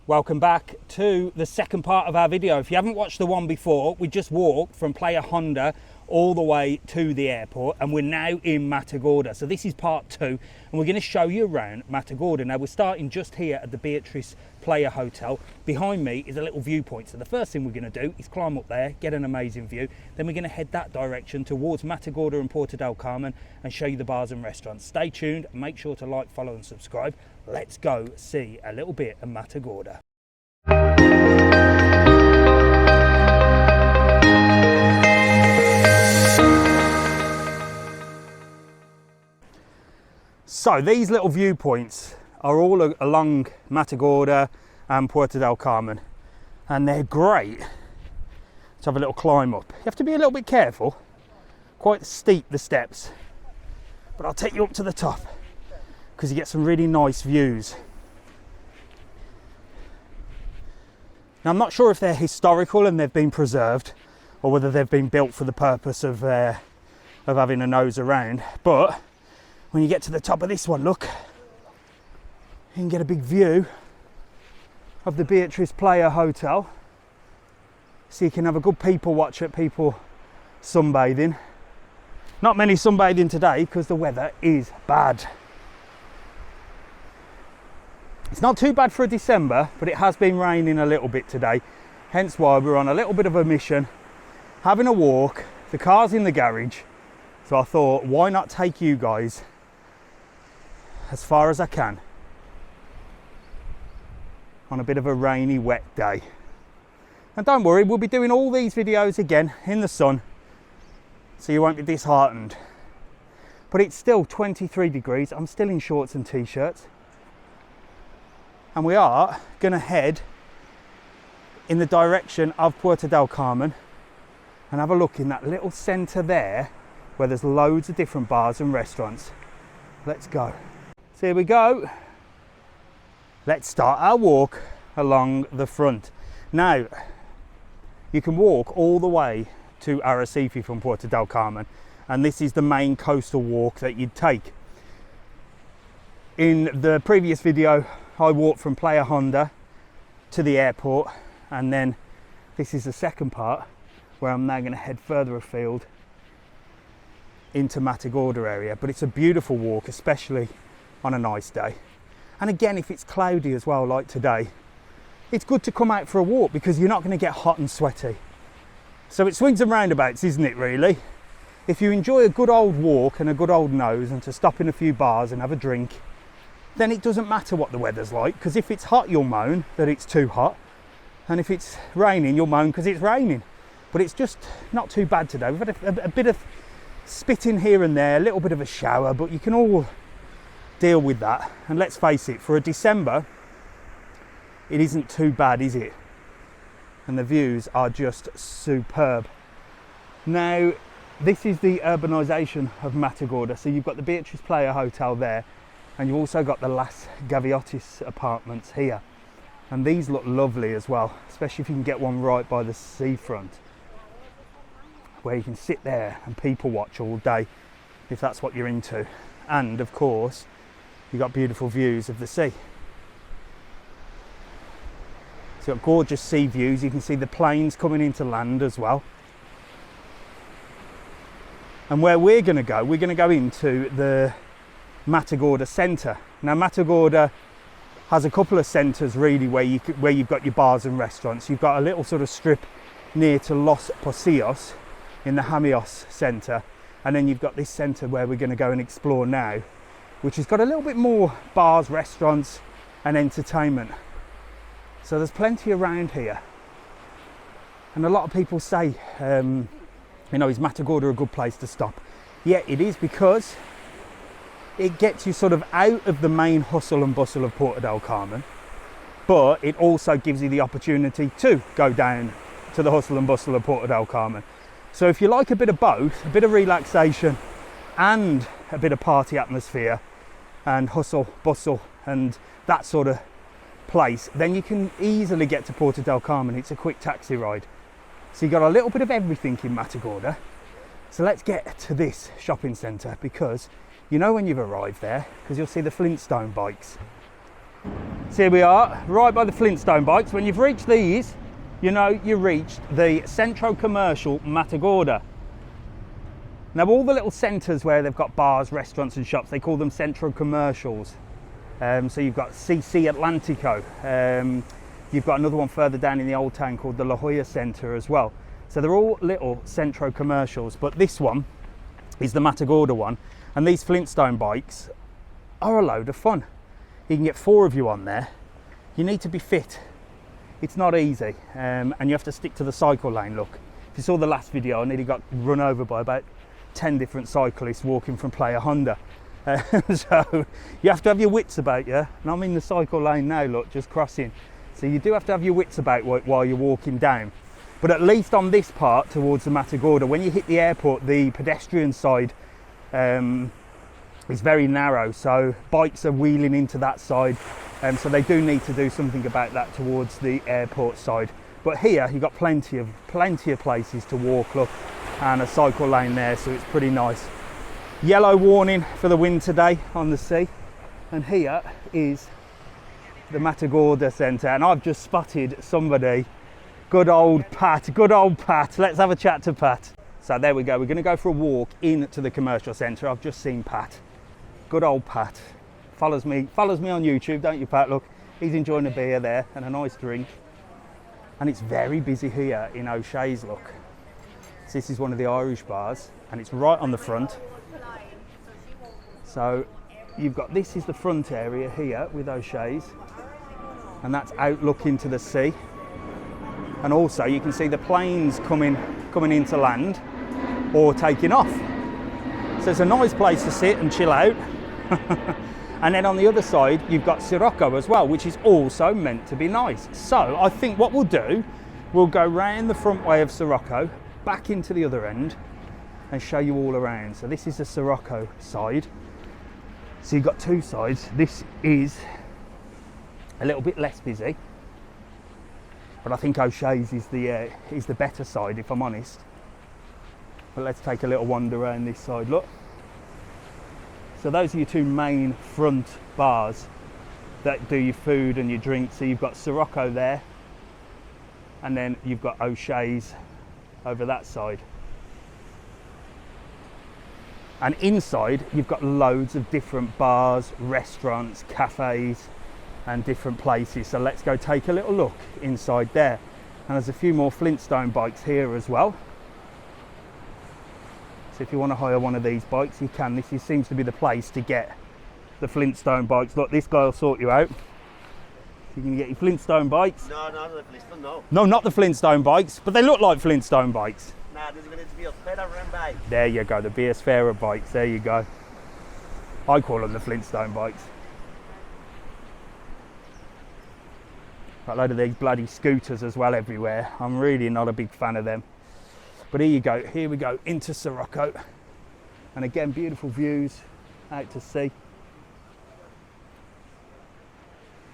Welcome back to the second part of our video. If you haven't watched the one before, we just walked from Playa Honda all the way to the airport and we're now in Matagorda. So this is part 2 and we're going to show you around Matagorda. Now we're starting just here at the Beatriz Playa Hotel. Behind me is a little viewpoint. So the first thing we're going to do is climb up there, get an amazing view. Then we're going to head that direction towards Matagorda and Puerto del Carmen and show you the bars and restaurants. Stay tuned, make sure to like, follow and subscribe. Let's go see a little bit of Matagorda. So these little viewpoints are all along Matagorda and Puerto del Carmen, and they're great to have a little climb up. You have to be a little bit careful, quite steep the steps, but I'll take you up to the top because you get some really nice views. Now I'm not sure if they're historical and they've been preserved or whether they've been built for the purpose of having a nose around, but when you get to the top of this one, look, you can get a big view of the Beatriz Playa Hotel. So you can have a good people watch at people sunbathing. Not many sunbathing today because the weather is bad. It's not too bad for a December, but it has been raining a little bit today. Hence why we're on a little bit of a mission, having a walk. The car's in the garage. So I thought, why not take you guys as far as I can on a bit of a rainy, wet day. And don't worry, we'll be doing all these videos again in the sun, so you won't be disheartened. But it's still 23 degrees. I'm still in shorts and t-shirts. And we are going to head in the direction of Puerto del Carmen and have a look in that little centre there where there's loads of different bars and restaurants. Let's go. So here we go. Let's start our walk along the front. Now, you can walk all the way to Arrecife from Puerto del Carmen, and this is the main coastal walk that you'd take. In the previous video, I walked from Playa Honda to the airport, and then this is the second part where I'm now going to head further afield into Matagorda area. But it's a beautiful walk, especially on a nice day. And again, if it's cloudy as well, like today, it's good to come out for a walk because you're not going to get hot and sweaty. So it swings and roundabouts, isn't it, really? If you enjoy a good old walk and a good old nose and to stop in a few bars and have a drink, then it doesn't matter what the weather's like, because if it's hot, you'll moan that it's too hot. And if it's raining, you'll moan because it's raining. But it's just not too bad today. We've had a bit of spitting here and there, a little bit of a shower, but you can all deal with that. And let's face it, for a December, it isn't too bad, is it? And the views are just superb. Now, this is the urbanisation of Matagorda. So you've got the Beatriz Playa Hotel there, and you've also got the Las Gaviotas apartments here. And these look lovely as well, especially if you can get one right by the seafront, where you can sit there and people watch all day, if that's what you're into. And of course, you've got beautiful views of the sea. So you've got gorgeous sea views. You can see the planes coming into land as well. And where we're going to go into the Matagorda centre. Now Matagorda has a couple of centres really where you've got your bars and restaurants. You've got a little sort of strip near to Los Pocillos in the Jameos centre, and then you've got this centre where we're going to go and explore now, which has got a little bit more bars, restaurants and entertainment. So there's plenty around here. And a lot of people say, is Matagorda a good place to stop? Yeah, it is, because it gets you sort of out of the main hustle and bustle of Puerto del Carmen, but it also gives you the opportunity to go down to the hustle and bustle of Puerto del Carmen. So if you like a bit of both, a bit of relaxation and a bit of party atmosphere and hustle, bustle and that sort of place, then you can easily get to Puerto del Carmen. It's a quick taxi ride. So you got a little bit of everything in Matagorda. So let's get to this shopping centre, because you know when you've arrived there, because you'll see the Flintstone bikes. So here we are, right by the Flintstone bikes. When you've reached these, you know you reached the Centro Commercial Matagorda. Now all the little centres where they've got bars, restaurants and shops, they call them Centro Commercials. So you've got CC Atlantico. You've got another one further down in the old town called the La Jolla Centre as well. So they're all little Centro Commercials, but this one is the Matagorda one. And these Flintstone bikes are a load of fun. You can get 4 of you on there. You need to be fit. It's not easy, and you have to stick to the cycle lane. Look, if you saw the last video, I nearly got run over by about 10 different cyclists walking from Playa Honda. So you have to have your wits about you. And I'm in the cycle lane now, look, just crossing. So you do have to have your wits about while you're walking down. But at least on this part towards the Matagorda, when you hit the airport, the pedestrian side is very narrow, so bikes are wheeling into that side, so they do need to do something about that towards the airport side. But here you've got plenty of places to walk, look, and a cycle lane there, so it's pretty nice. Yellow warning for the wind today on the sea. And here is the Matagorda Centre, and I've just spotted somebody. Good old Pat. Let's have a chat to Pat. So there we go, we're going to go for a walk into the commercial centre. I've just seen Pat. Good old Pat. Follows me on YouTube, don't you, Pat? Look, he's enjoying a beer there and a nice drink. And it's very busy here in O'Shea's, look. So this is one of the Irish bars, and it's right on the front. So you've got, this is the front area here with O'Shea's, and that's outlook into the sea. And also you can see the planes coming into land or taking off. So it's a nice place to sit and chill out. And then on the other side you've got Sirocco as well, which is also meant to be nice. So I think what we'll do, we'll go round the front way of Sirocco, back into the other end, and show you all around. So this is the Sirocco side. So you've got 2 sides. This is a little bit less busy, but I think O'Shea's is the better side, if I'm honest. But let's take a little wander around this side, look. So those are your 2 main front bars that do your food and your drink. So you've got Sirocco there, and then you've got O'Shea's over that side. And inside you've got loads of different bars, restaurants, cafes and different places. So let's go take a little look inside there. And there's a few more Flintstone bikes here as well. So if you want to hire one of these bikes, you can. This seems to be the place to get the Flintstone bikes. Look, this guy will sort you out. You can get your Flintstone bikes. No, not the Flintstone, no. No, not the Flintstone bikes, but they look like Flintstone bikes. Nah, this is going to be a better bike. There you go, the Biosphera bikes, there you go. I call them the Flintstone bikes. Got a load of these bloody scooters as well everywhere. I'm really not a big fan of them. But here you go, here we go into Sirocco. And again, beautiful views out to sea.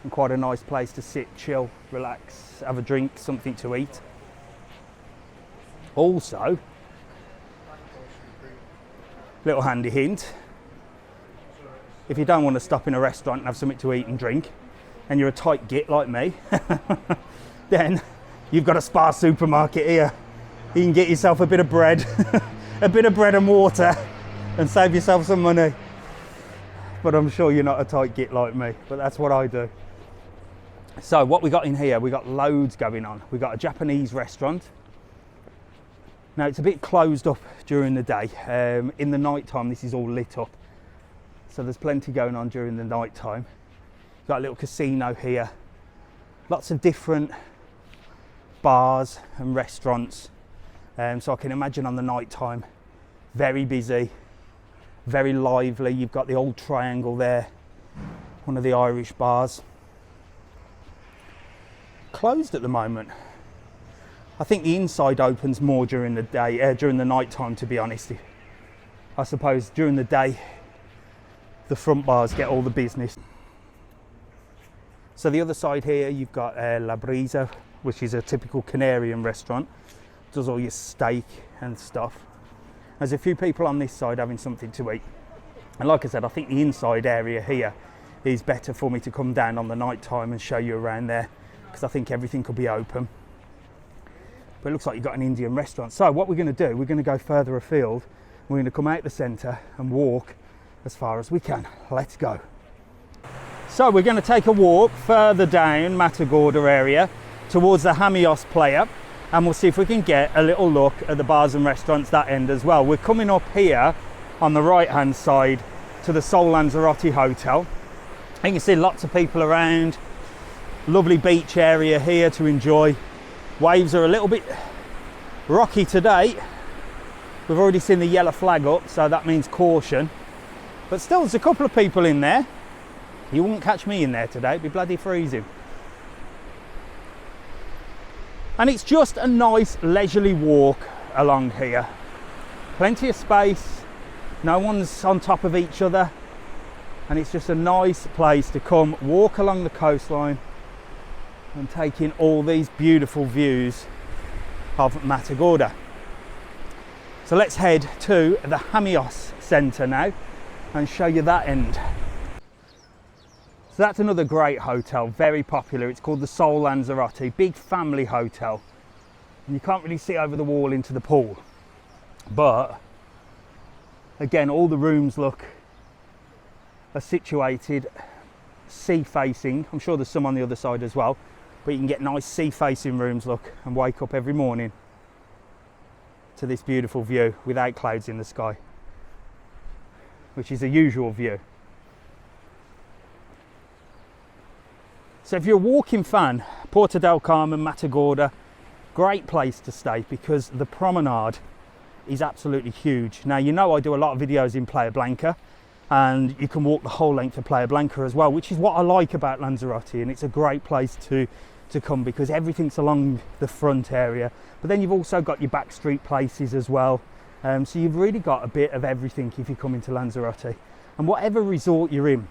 And quite a nice place to sit, chill, relax, have a drink, something to eat. Also, little handy hint, if you don't want to stop in a restaurant and have something to eat and drink, and you're a tight git like me, then you've got a Spar supermarket here. You can get yourself a bit of bread, a bit of bread and water, and save yourself some money. But I'm sure you're not a tight git like me, but that's what I do. So what we got in here, we got loads going on. We got a Japanese restaurant. Now it's a bit closed up during the day. In the night time, this is all lit up. So there's plenty going on during the night time. Got a little casino here. Lots of different bars and restaurants. So I can imagine on the night time, very busy, very lively. You've got the old Triangle there, one of the Irish bars. Closed at the moment. I think the inside opens more during the day, during the night time, to be honest. I suppose during the day, the front bars get all the business. So the other side here, you've got La Brisa, which is a typical Canarian restaurant. Does all your steak and stuff. There's a few people on this side having something to eat. And like I said, I think the inside area here is better for me to come down on the night time and show you around there, because I think everything could be open. But it looks like you've got an Indian restaurant. So what we're going to do, we're going to go further afield. We're going to come out the centre and walk as far as we can. Let's go. So we're going to take a walk further down Matagorda area towards the Jameos Playa, and we'll see if we can get a little look at the bars and restaurants that end as well. We're coming up here on the right hand side to the Sol Lanzarote hotel. You can see lots of people around. Lovely beach area here to enjoy. Waves are a little bit rocky today. We've already seen the yellow flag up, so that means caution. But still, there's a couple of people in there. You won't catch me in there today, it'd be bloody freezing. And it's just a nice leisurely walk along here. Plenty of space, no one's on top of each other. And it's just a nice place to come walk along the coastline and take in all these beautiful views of Matagorda. So let's head to the Jameos Centre now and show you that end. So that's another great hotel, very popular. It's called the Sol Lanzarote, big family hotel. And you can't really see over the wall into the pool. But again, all the rooms are situated sea facing. I'm sure there's some on the other side as well, but you can get nice sea facing rooms, look, and wake up every morning to this beautiful view without clouds in the sky, which is a usual view. So if you're a walking fan, Puerto del Carmen, Matagorda, great place to stay because the promenade is absolutely huge. Now, you know I do a lot of videos in Playa Blanca, and you can walk the whole length of Playa Blanca as well, which is what I like about Lanzarote, and it's a great place to come because everything's along the front area, but then you've also got your back street places as well, so you've really got a bit of everything if you come into Lanzarote. And whatever resort you're in,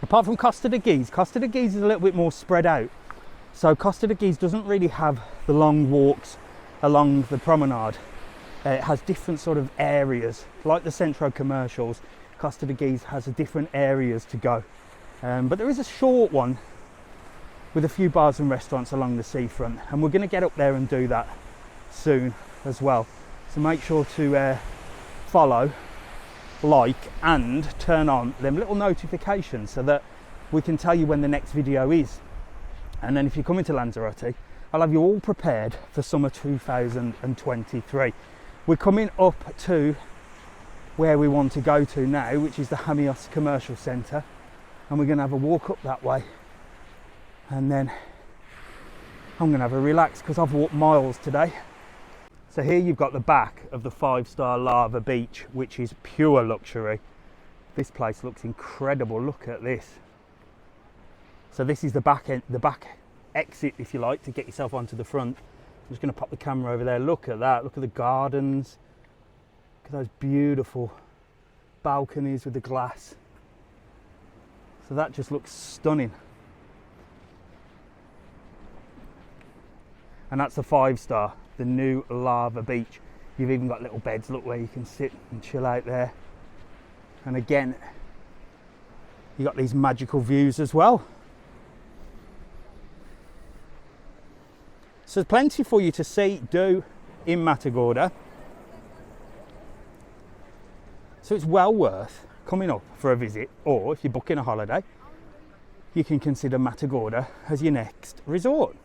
apart from Costa de Guise is a little bit more spread out, so Costa de Guise doesn't really have the long walks along the promenade. It has different sort of areas, like the Centro Commercials. Costa de Guise has different areas to go, but there is a short one with a few bars and restaurants along the seafront, and we're going to get up there and do that soon as well. So make sure to follow, like and turn on them little notifications so that we can tell you when the next video is. And then if you come into Lanzarote, I'll have you all prepared for summer 2023. We're coming up to where we want to go to now, which is the Jameos Commercial Centre, and we're going to have a walk up that way, and then I'm going to have a relax because I've walked miles today. So here you've got the back of the 5-star Lava Beach, which is pure luxury. This place looks incredible. Look at this. So this is the back exit, if you like, to get yourself onto the front. I'm just going to pop the camera over there. Look at that. Look at the gardens. Look at those beautiful balconies with the glass. So that just looks stunning. And that's the 5-star, the new Lava Beach. You've even got little beds, look, where you can sit and chill out there. And again, you got these magical views as well. So there's plenty for you to see, do in Matagorda. So it's well worth coming up for a visit, or if you're booking a holiday, you can consider Matagorda as your next resort.